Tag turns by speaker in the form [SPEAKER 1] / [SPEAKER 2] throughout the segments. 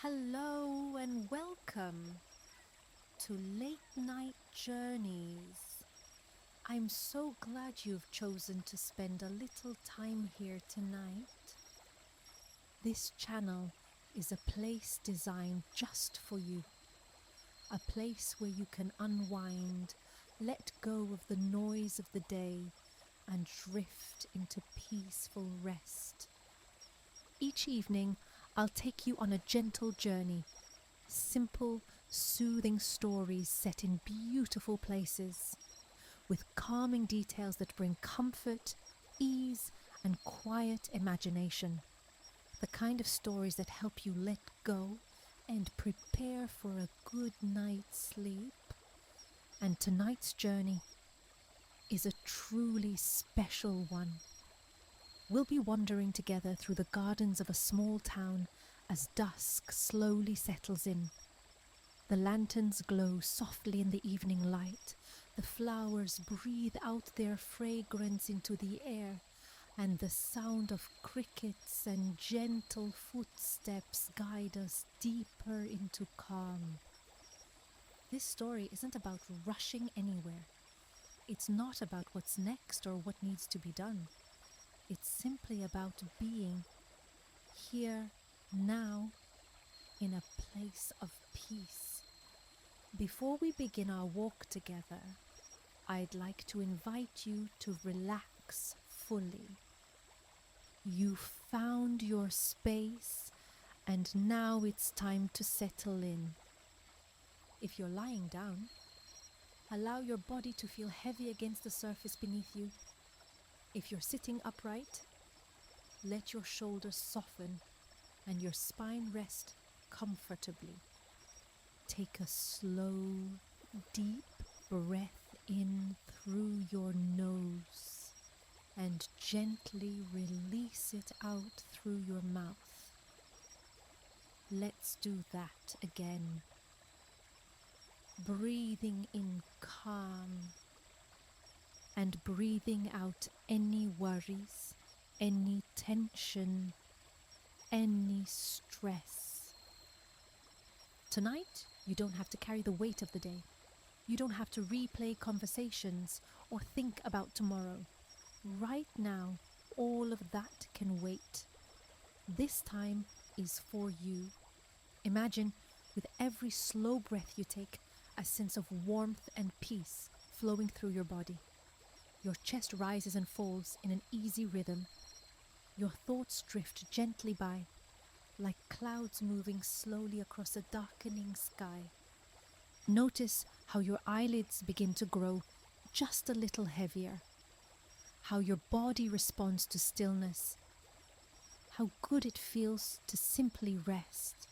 [SPEAKER 1] Hello and welcome to Late Night Journeys. I'm so glad you've chosen to spend a little time here tonight. This channel is a place designed just for you. A place where you can unwind, let go of the noise of the day, and drift into peaceful rest. Each evening, I'll take you on a gentle journey. Simple, soothing stories set in beautiful places, with calming details that bring comfort, ease, and quiet imagination. The kind of stories that help you let go and prepare for a good night's sleep. And tonight's journey is a truly special one. We'll be wandering together through the gardens of a small town as dusk slowly settles in. The lanterns glow softly in the evening light, the flowers breathe out their fragrance into the air, and the sound of crickets and gentle footsteps guide us deeper into calm. This story isn't about rushing anywhere. It's not about what's next or what needs to be done. It's simply about being here, now, in a place of peace. Before we begin our walk together, I'd like to invite you to relax fully. You found your space, and now it's time to settle in. If you're lying down, allow your body to feel heavy against the surface beneath you. If you're sitting upright, let your shoulders soften and your spine rest comfortably. Take a slow, deep breath in through your nose and gently release it out through your mouth. Let's do that again. Breathing in calm and breathing out any worries, any tension, any stress. Tonight, you don't have to carry the weight of the day. You don't have to replay conversations or think about tomorrow. Right now, all of that can wait. This time is for you. Imagine, with every slow breath you take, a sense of warmth and peace flowing through your body. Your chest rises and falls in an easy rhythm. Your thoughts drift gently by, like clouds moving slowly across a darkening sky. Notice how your eyelids begin to grow just a little heavier, how your body responds to stillness, how good it feels to simply rest.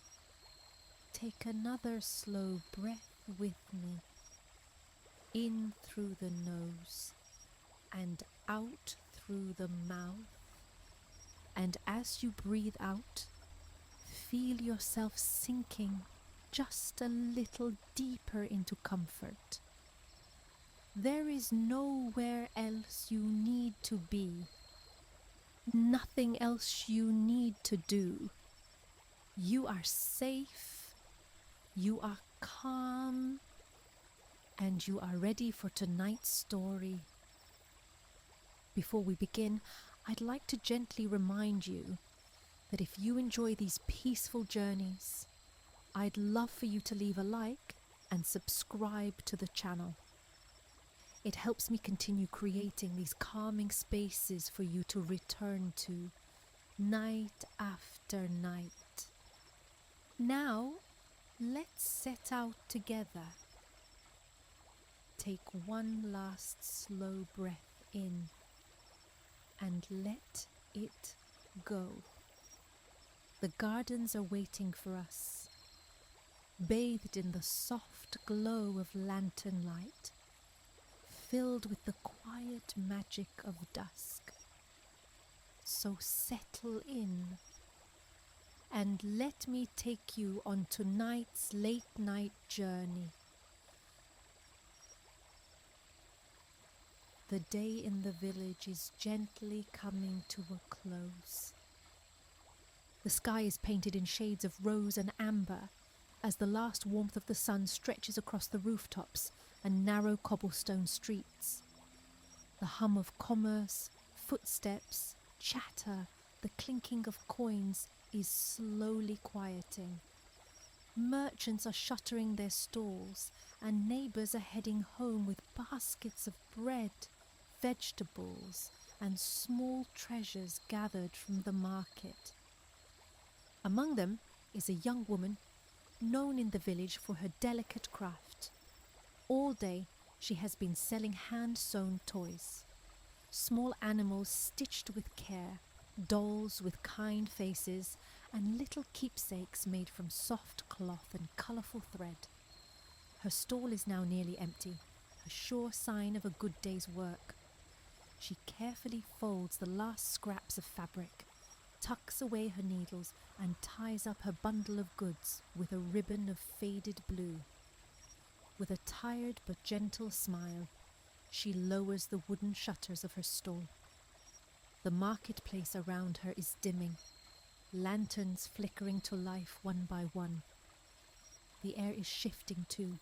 [SPEAKER 1] Take another slow breath with me, in through the nose and out through the mouth. And as you breathe out, feel yourself sinking just a little deeper into comfort. There is nowhere else you need to be, nothing else you need to do. You are safe, you are calm, and you are ready for tonight's story. Before we begin, I'd like to gently remind you that if you enjoy these peaceful journeys, I'd love for you to leave a like and subscribe to the channel. It helps me continue creating these calming spaces for you to return to, night after night. Now, let's set out together. Take one last slow breath in and let it go. The gardens are waiting for us, bathed in the soft glow of lantern light, filled with the quiet magic of dusk. So settle in and let me take you on tonight's late night journey. The day in the village is gently coming to a close. The sky is painted in shades of rose and amber as the last warmth of the sun stretches across the rooftops and narrow cobblestone streets. The hum of commerce, footsteps, chatter, the clinking of coins is slowly quieting. Merchants are shuttering their stalls, and neighbours are heading home with baskets of bread, vegetables, and small treasures gathered from the market. Among them is a young woman known in the village for her delicate craft. All day she has been selling hand-sewn toys, small animals stitched with care, dolls with kind faces, and little keepsakes made from soft cloth and colourful thread. Her stall is now nearly empty, a sure sign of a good day's work. She carefully folds the last scraps of fabric, tucks away her needles, and ties up her bundle of goods with a ribbon of faded blue. With a tired but gentle smile, she lowers the wooden shutters of her stall. The marketplace around her is dimming, lanterns flickering to life one by one. The air is shifting too,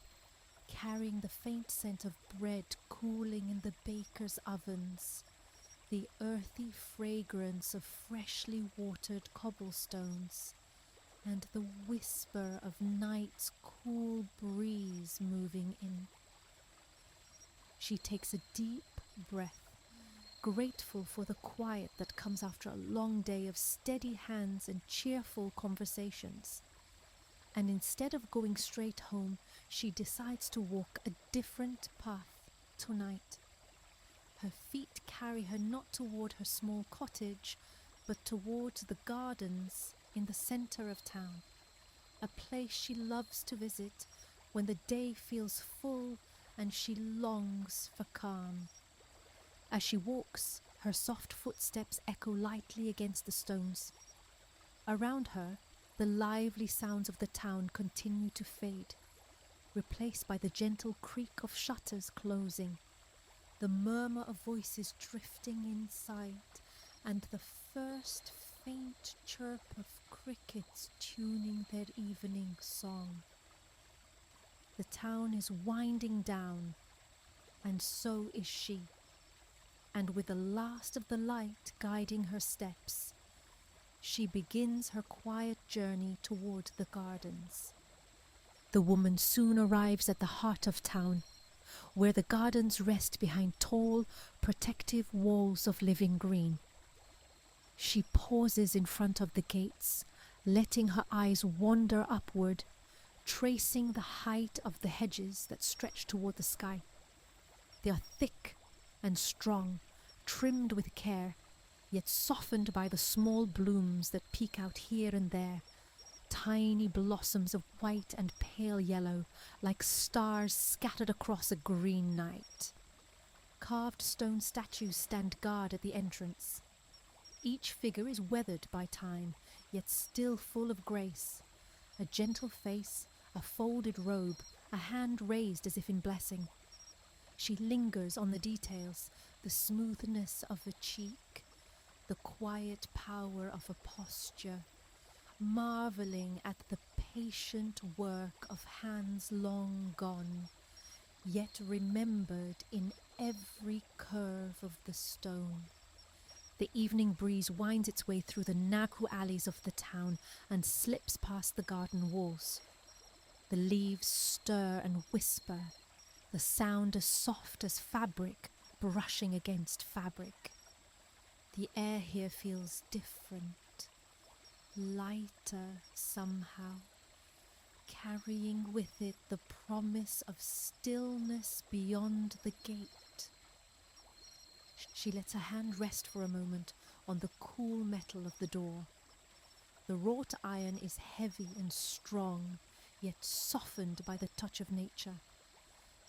[SPEAKER 1] carrying the faint scent of bread cooling in the baker's ovens, the earthy fragrance of freshly watered cobblestones, and the whisper of night's cool breeze moving in. She takes a deep breath, grateful for the quiet that comes after a long day of steady hands and cheerful conversations. And instead of going straight home, she decides to walk a different path tonight. Her feet carry her not toward her small cottage, but towards the gardens in the centre of town, a place she loves to visit when the day feels full and she longs for calm. As she walks, her soft footsteps echo lightly against the stones. Around her, the lively sounds of the town continue to fade, replaced by the gentle creak of shutters closing, the murmur of voices drifting in sight, and the first faint chirp of crickets tuning their evening song. The town is winding down, and so is she. And with the last of the light guiding her steps, she begins her quiet journey toward the gardens. The woman soon arrives at the heart of town, where the gardens rest behind tall, protective walls of living green. She pauses in front of the gates, letting her eyes wander upward, tracing the height of the hedges that stretch toward the sky. They are thick and strong, trimmed with care, yet softened by the small blooms that peek out here and there, tiny blossoms of white and pale yellow, like stars scattered across a green night. Carved stone statues stand guard at the entrance. Each figure is weathered by time, yet still full of grace. A gentle face, a folded robe, a hand raised as if in blessing. She lingers on the details, the smoothness of a cheek, the quiet power of a posture, marveling at the patient work of hands long gone, yet remembered in every curve of the stone. The evening breeze winds its way through the narrow alleys of the town and slips past the garden walls. The leaves stir and whisper, the sound as soft as fabric brushing against fabric. The air here feels different, lighter somehow, carrying with it the promise of stillness beyond the gate. She lets her hand rest for a moment on the cool metal of the door. The wrought iron is heavy and strong, yet softened by the touch of nature.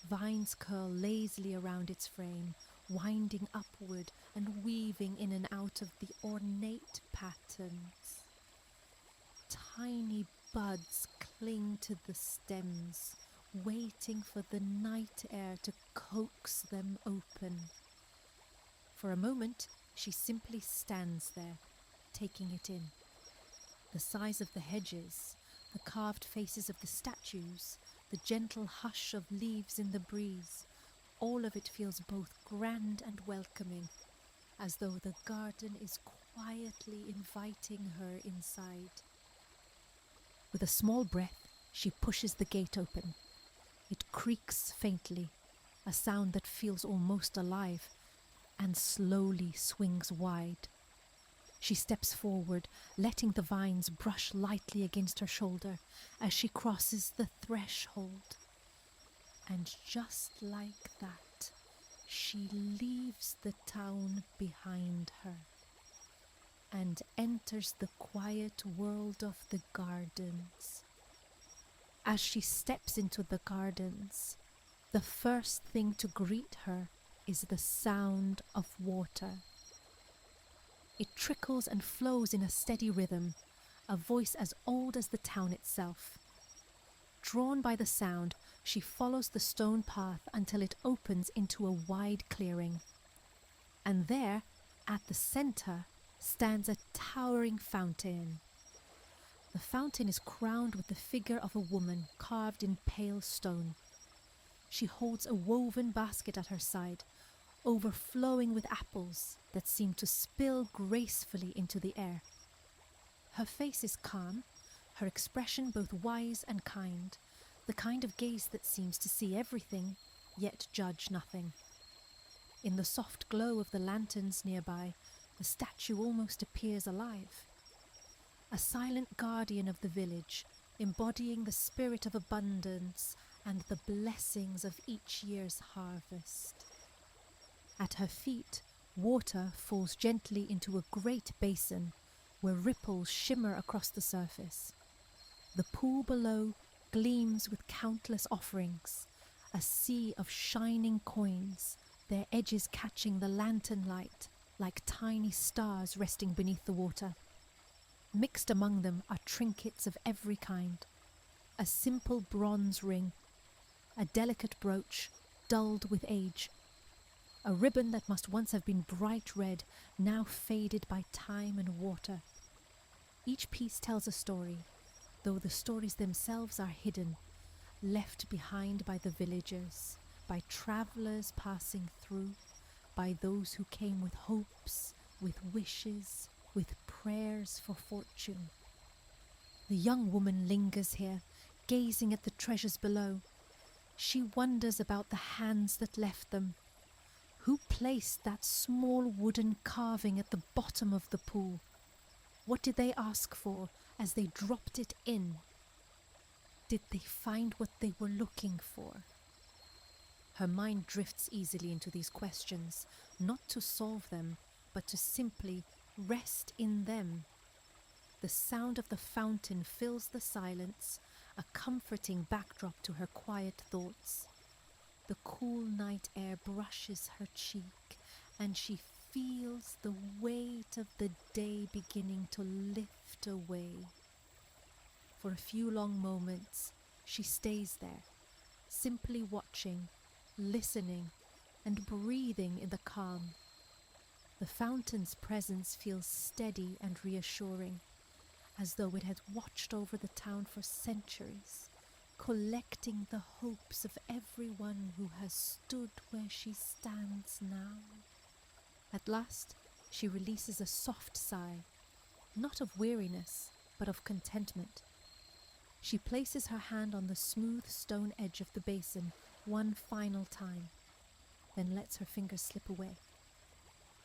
[SPEAKER 1] Vines curl lazily around its frame, winding upward and weaving in and out of the ornate patterns. Tiny buds cling to the stems, waiting for the night air to coax them open. For a moment, she simply stands there, taking it in. The size of the hedges, the carved faces of the statues, the gentle hush of leaves in the breeze, all of it feels both grand and welcoming, as though the garden is quietly inviting her inside. With a small breath, she pushes the gate open. It creaks faintly, a sound that feels almost alive, and slowly swings wide. She steps forward, letting the vines brush lightly against her shoulder as she crosses the threshold. And just like that, she leaves the town behind her and enters the quiet world of the gardens. As she steps into the gardens, the first thing to greet her is the sound of water. It trickles and flows in a steady rhythm, a voice as old as the town itself. Drawn by the sound, she follows the stone path until it opens into a wide clearing. And there, at the center, stands a towering fountain. The fountain is crowned with the figure of a woman carved in pale stone. She holds a woven basket at her side, overflowing with apples that seem to spill gracefully into the air. Her face is calm, her expression both wise and kind, the kind of gaze that seems to see everything, yet judge nothing. In the soft glow of the lanterns nearby, the statue almost appears alive. A silent guardian of the village, embodying the spirit of abundance and the blessings of each year's harvest. At her feet, water falls gently into a great basin where ripples shimmer across the surface. The pool below gleams with countless offerings, a sea of shining coins, their edges catching the lantern light like tiny stars resting beneath the water. Mixed among them are trinkets of every kind, a simple bronze ring, a delicate brooch dulled with age, a ribbon that must once have been bright red, now faded by time and water. Each piece tells a story, though the stories themselves are hidden, left behind by the villagers, by travellers passing through, by those who came with hopes, with wishes, with prayers for fortune. The young woman lingers here, gazing at the treasures below. She wonders about the hands that left them. Who placed that small wooden carving at the bottom of the pool? What did they ask for as they dropped it in? Did they find what they were looking for? Her mind drifts easily into these questions, not to solve them, but to simply rest in them. The sound of the fountain fills the silence, a comforting backdrop to her quiet thoughts. The cool night air brushes her cheek, and she feels the weight of the day beginning to lift away. For a few long moments, she stays there, simply watching, listening, and breathing in the calm. The fountain's presence feels steady and reassuring, as though it had watched over the town for centuries, collecting the hopes of everyone who has stood where she stands now. At last, she releases a soft sigh, not of weariness, but of contentment. She places her hand on the smooth stone edge of the basin one final time, then lets her fingers slip away.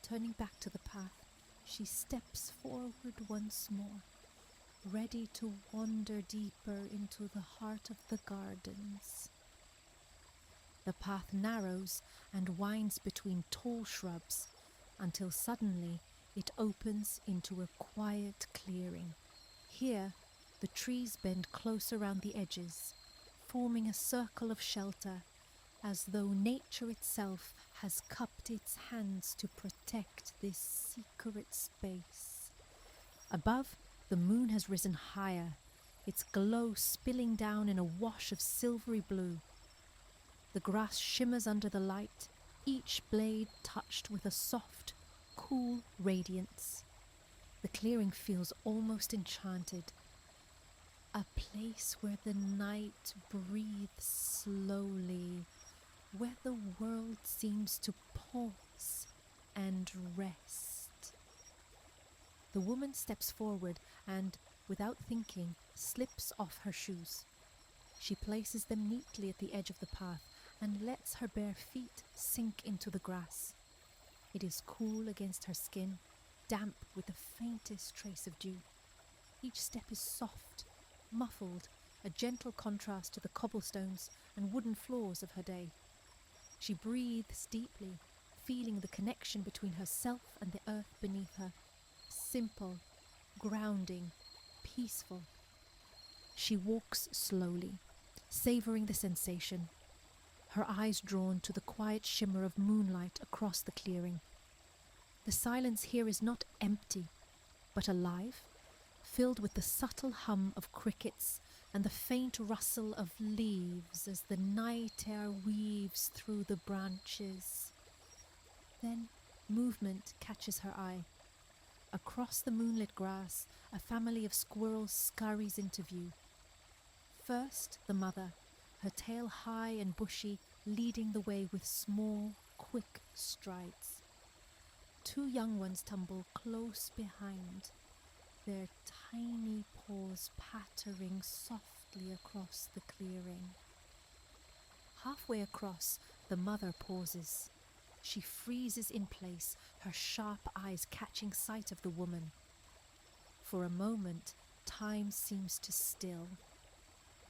[SPEAKER 1] Turning back to the path, she steps forward once more, ready to wander deeper into the heart of the gardens. The path narrows and winds between tall shrubs until suddenly it opens into a quiet clearing. Here, the trees bend close around the edges, forming a circle of shelter, as though nature itself has cupped its hands to protect this secret space. Above, the moon has risen higher, its glow spilling down in a wash of silvery blue. The grass shimmers under the light, each blade touched with a soft, cool radiance. The clearing feels almost enchanted. A place where the night breathes slowly, where the world seems to pause and rest. The woman steps forward and, without thinking, slips off her shoes. She places them neatly at the edge of the path and lets her bare feet sink into the grass. It is cool against her skin, damp with the faintest trace of dew. Each step is soft, muffled, a gentle contrast to the cobblestones and wooden floors of her day. She breathes deeply, feeling the connection between herself and the earth beneath her. Simple, grounding, peaceful. She walks slowly, savoring the sensation, her eyes drawn to the quiet shimmer of moonlight across the clearing. The silence here is not empty, but alive, filled with the subtle hum of crickets and the faint rustle of leaves as the night air weaves through the branches. Then movement catches her eye. Across the moonlit grass, a family of squirrels scurries into view. First, the mother, her tail high and bushy, leading the way with small, quick strides. Two young ones tumble close behind, their tiny paws pattering softly across the clearing. Halfway across, the mother pauses. She freezes in place, her sharp eyes catching sight of the woman. For a moment, time seems to still.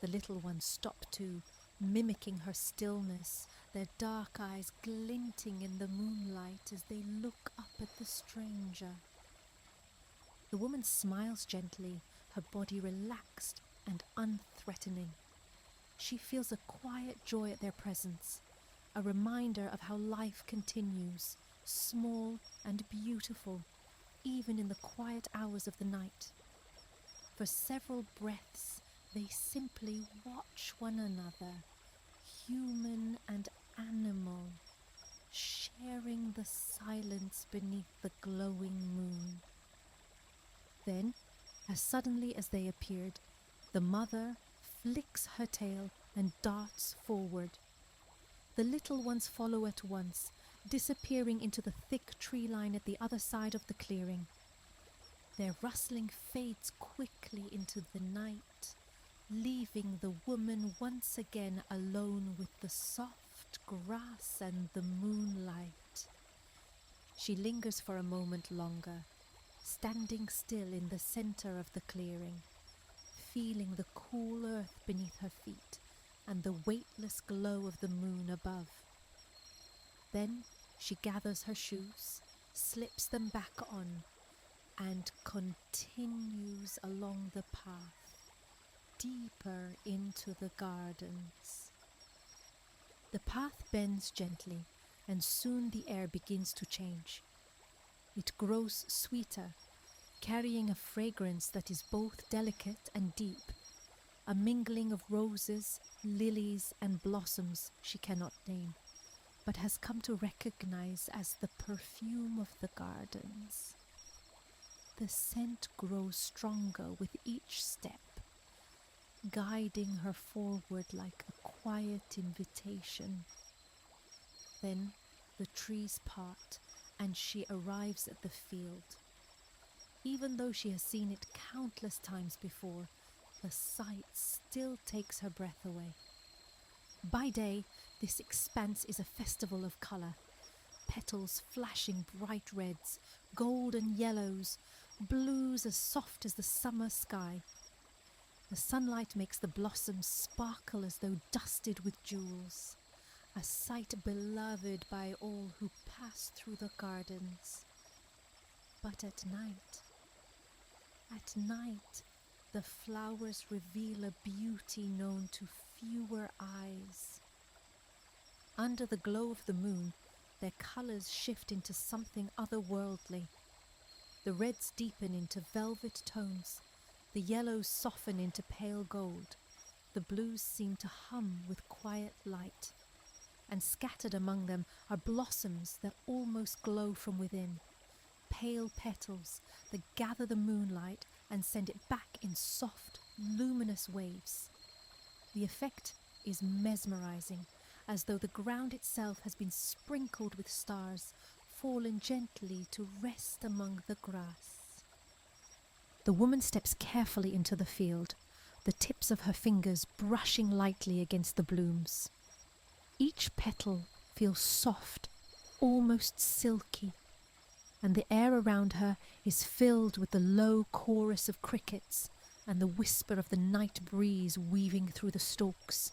[SPEAKER 1] The little ones stop too, mimicking her stillness, their dark eyes glinting in the moonlight as they look up at the stranger. The woman smiles gently, her body relaxed and unthreatening. She feels a quiet joy at their presence, a reminder of how life continues, small and beautiful, even in the quiet hours of the night. For several breaths, they simply watch one another, human and animal, sharing the silence beneath the glowing moon. Then, as suddenly as they appeared, the mother flicks her tail and darts forward. The little ones follow at once, disappearing into the thick tree line at the other side of the clearing. Their rustling fades quickly into the night, leaving the woman once again alone with the soft grass and the moonlight. She lingers for a moment longer, standing still in the center of the clearing, feeling the cool earth beneath her feet and the weightless glow of the moon above. Then she gathers her shoes, slips them back on, and continues along the path, deeper into the gardens. The path bends gently, and soon the air begins to change. It grows sweeter, carrying a fragrance that is both delicate and deep, a mingling of roses, lilies, and blossoms she cannot name, but has come to recognize as the perfume of the gardens. The scent grows stronger with each step, guiding her forward like a quiet invitation. Then the trees part, and she arrives at the field. Even though she has seen it countless times before, the sight still takes her breath away. By day, this expanse is a festival of colour. Petals flashing bright reds, golden yellows, blues as soft as the summer sky. The sunlight makes the blossoms sparkle as though dusted with jewels, a sight beloved by all who pass through the gardens. But at night, the flowers reveal a beauty known to fewer eyes. Under the glow of the moon, their colours shift into something otherworldly. The reds deepen into velvet tones, the yellows soften into pale gold, the blues seem to hum with quiet light, and scattered among them are blossoms that almost glow from within, pale petals that gather the moonlight and send it back in soft, luminous waves. The effect is mesmerizing, as though the ground itself has been sprinkled with stars, fallen gently to rest among the grass. The woman steps carefully into the field, the tips of her fingers brushing lightly against the blooms. Each petal feels soft, almost silky, and the air around her is filled with the low chorus of crickets and the whisper of the night breeze weaving through the stalks.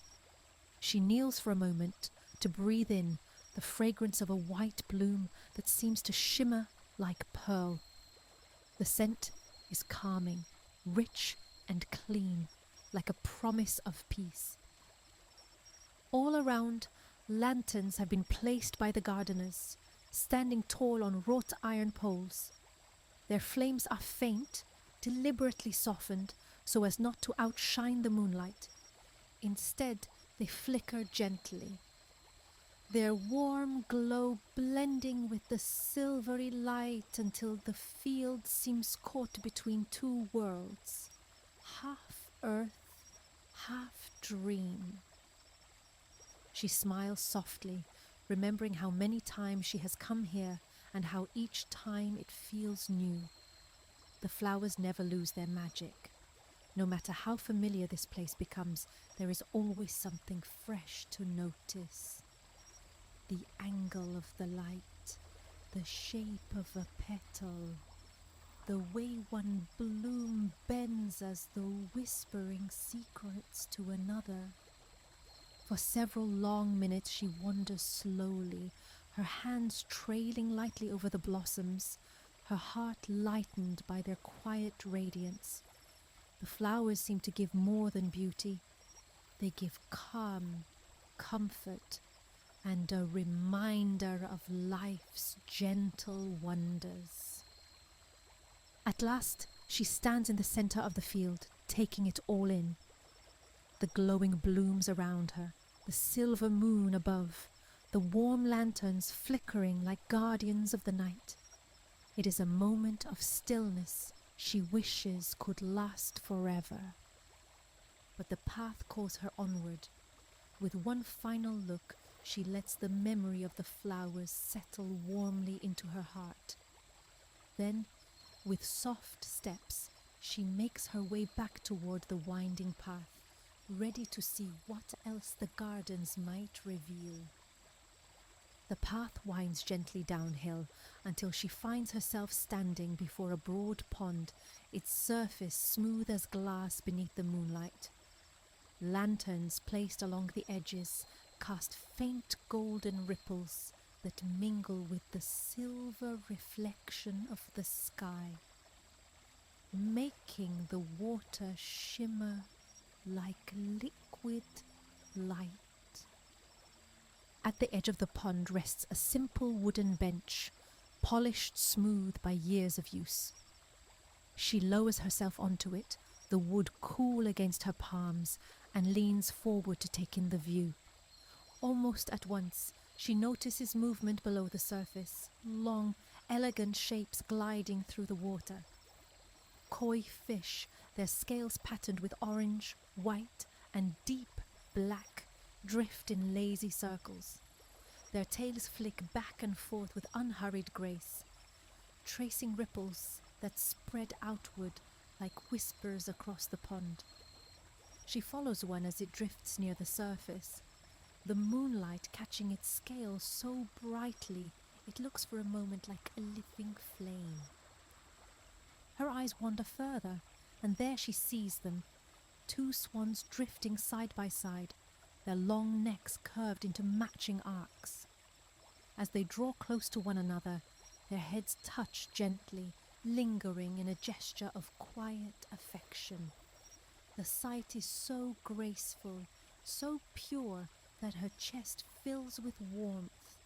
[SPEAKER 1] She kneels for a moment to breathe in the fragrance of a white bloom that seems to shimmer like pearl. The scent is calming, rich and clean, like a promise of peace. All around, lanterns have been placed by the gardeners, standing tall on wrought iron poles. Their flames are faint, deliberately softened so as not to outshine the moonlight. Instead, they flicker gently, their warm glow blending with the silvery light until the field seems caught between two worlds, half earth, half dream. She smiles softly, remembering how many times she has come here and how each time it feels new. The flowers never lose their magic. No matter how familiar this place becomes, there is always something fresh to notice. The angle of the light, the shape of a petal, the way one bloom bends as though whispering secrets to another. For several long minutes she wanders slowly, her hands trailing lightly over the blossoms, her heart lightened by their quiet radiance. The flowers seem to give more than beauty. They give calm, comfort, and a reminder of life's gentle wonders. At last, she stands in the center of the field, taking it all in. The glowing blooms around her, the silver moon above, the warm lanterns flickering like guardians of the night. It is a moment of stillness she wishes could last forever. But the path calls her onward. With one final look, she lets the memory of the flowers settle warmly into her heart. Then, with soft steps, she makes her way back toward the winding path, ready to see what else the gardens might reveal. The path winds gently downhill until she finds herself standing before a broad pond, its surface smooth as glass beneath the moonlight. Lanterns placed along the edges cast faint golden ripples that mingle with the silver reflection of the sky, making the water shimmer like liquid light. At the edge of the pond rests a simple wooden bench, polished smooth by years of use. She lowers herself onto it, the wood cool against her palms, and leans forward to take in the view. Almost at once, she notices movement below the surface, long, elegant shapes gliding through the water. Koi fish, their scales patterned with orange, white, and deep black, drift in lazy circles. Their tails flick back and forth with unhurried grace, tracing ripples that spread outward like whispers across the pond. She follows one as it drifts near the surface, the moonlight catching its scales so brightly it looks for a moment like a living flame. Her eyes wander further, and there she sees them, two swans drifting side by side, their long necks curved into matching arcs. As they draw close to one another, their heads touch gently, lingering in a gesture of quiet affection. The sight is so graceful, so pure, that her chest fills with warmth.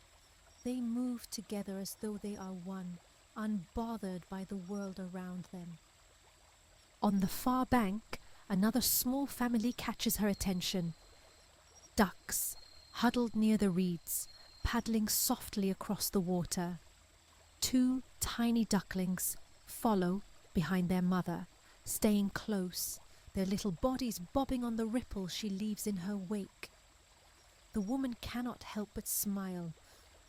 [SPEAKER 1] They move together as though they are one, unbothered by the world around them. On the far bank, another small family catches her attention. Ducks, huddled near the reeds, paddling softly across the water. Two tiny ducklings follow behind their mother, staying close, their little bodies bobbing on the ripples she leaves in her wake. The woman cannot help but smile,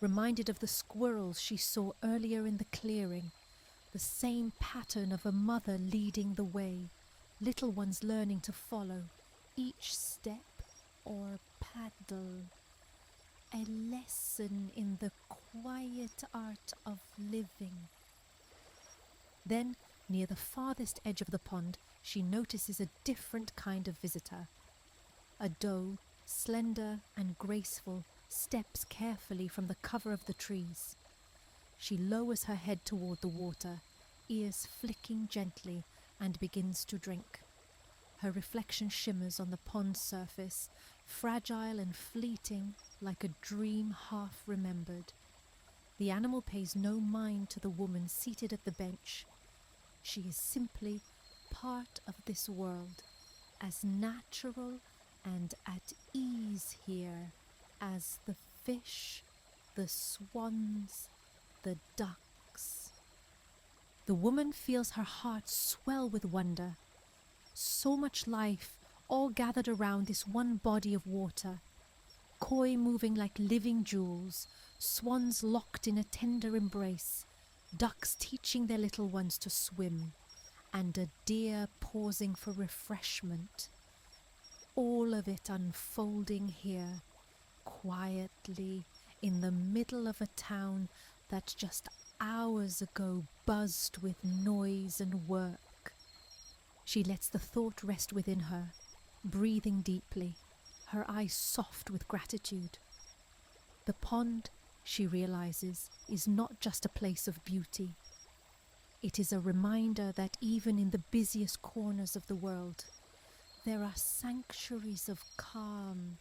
[SPEAKER 1] reminded of the squirrels she saw earlier in the clearing, the same pattern of a mother leading the way, little ones learning to follow, each step or paddle. A lesson in the quiet art of living. Then, near the farthest edge of the pond, she notices a different kind of visitor. A doe, slender and graceful, steps carefully from the cover of the trees. She lowers her head toward the water, ears flicking gently, and begins to drink. Her reflection shimmers on the pond's surface, fragile and fleeting, like a dream half remembered. The animal pays no mind to the woman seated at the bench. She is simply part of this world, as natural and at ease here as the fish, the swans, the ducks. The woman feels her heart swell with wonder. So much life all gathered around this one body of water. Koi moving like living jewels, swans locked in a tender embrace, ducks teaching their little ones to swim, and a deer pausing for refreshment. All of it unfolding here, quietly, in the middle of a town that just hours ago buzzed with noise and work. She lets the thought rest within her, breathing deeply, her eyes soft with gratitude. The pond, she realizes, is not just a place of beauty. It is a reminder that even in the busiest corners of the world, there are sanctuaries of calm,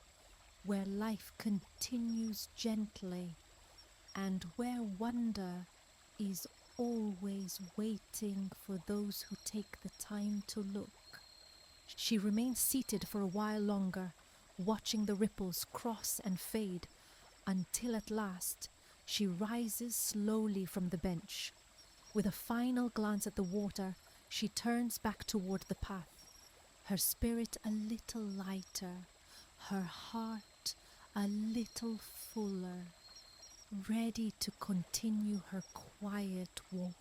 [SPEAKER 1] where life continues gently, and where wonder is always waiting for those who take the time to look. She remains seated for a while longer, watching the ripples cross and fade, until at last she rises slowly from the bench. With a final glance at the water, she turns back toward the path, her spirit a little lighter, her heart a little fuller, ready to continue her quiet walk.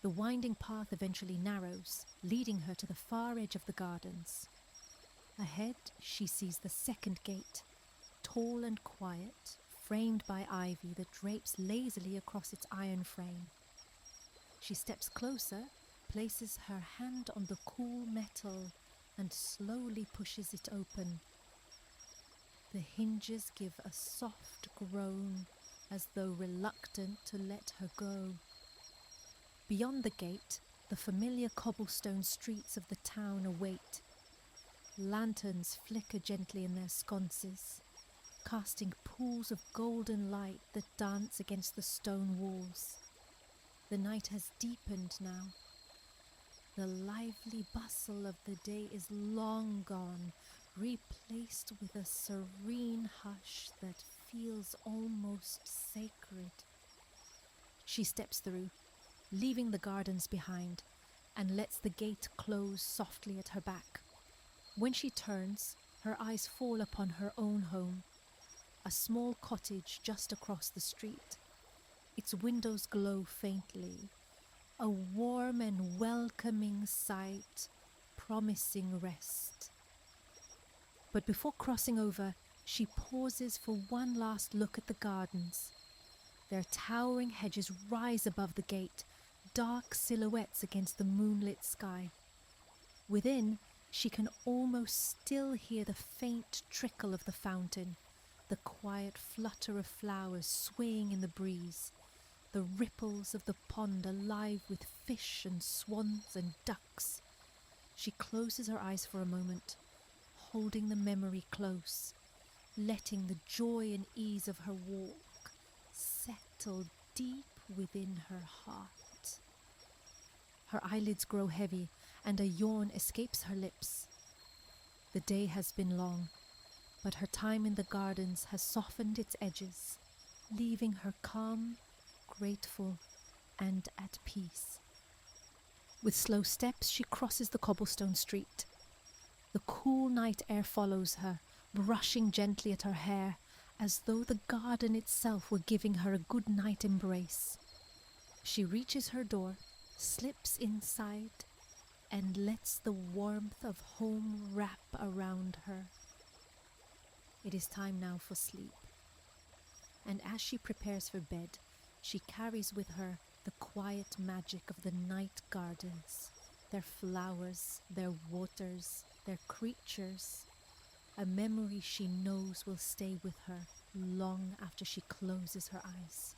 [SPEAKER 1] The winding path eventually narrows, leading her to the far edge of the gardens. Ahead, she sees the second gate, tall and quiet, framed by ivy that drapes lazily across its iron frame. She steps closer, places her hand on the cool metal, and slowly pushes it open. The hinges give a soft groan, as though reluctant to let her go. Beyond the gate, the familiar cobblestone streets of the town await. Lanterns flicker gently in their sconces, casting pools of golden light that dance against the stone walls. The night has deepened now. The lively bustle of the day is long gone, replaced with a serene hush that feels almost sacred. She steps through, leaving the gardens behind, and lets the gate close softly at her back. When she turns, her eyes fall upon her own home, a small cottage just across the street. Its windows glow faintly, a warm and welcoming sight, promising rest. But before crossing over, she pauses for one last look at the gardens. Their towering hedges rise above the gate, dark silhouettes against the moonlit sky. Within, she can almost still hear the faint trickle of the fountain, the quiet flutter of flowers swaying in the breeze, the ripples of the pond alive with fish and swans and ducks. She closes her eyes for a moment, holding the memory close, letting the joy and ease of her walk settle deep within her heart. Her eyelids grow heavy, and a yawn escapes her lips. The day has been long, but her time in the gardens has softened its edges, leaving her calm grateful and at peace. With slow steps, she crosses the cobblestone street. The cool night air follows her, brushing gently at her hair, as though the garden itself were giving her a good night embrace. She reaches her door, slips inside, and lets the warmth of home wrap around her. It is time now for sleep. And as she prepares for bed, she carries with her the quiet magic of the night gardens, their flowers, their waters, their creatures, a memory she knows will stay with her long after she closes her eyes.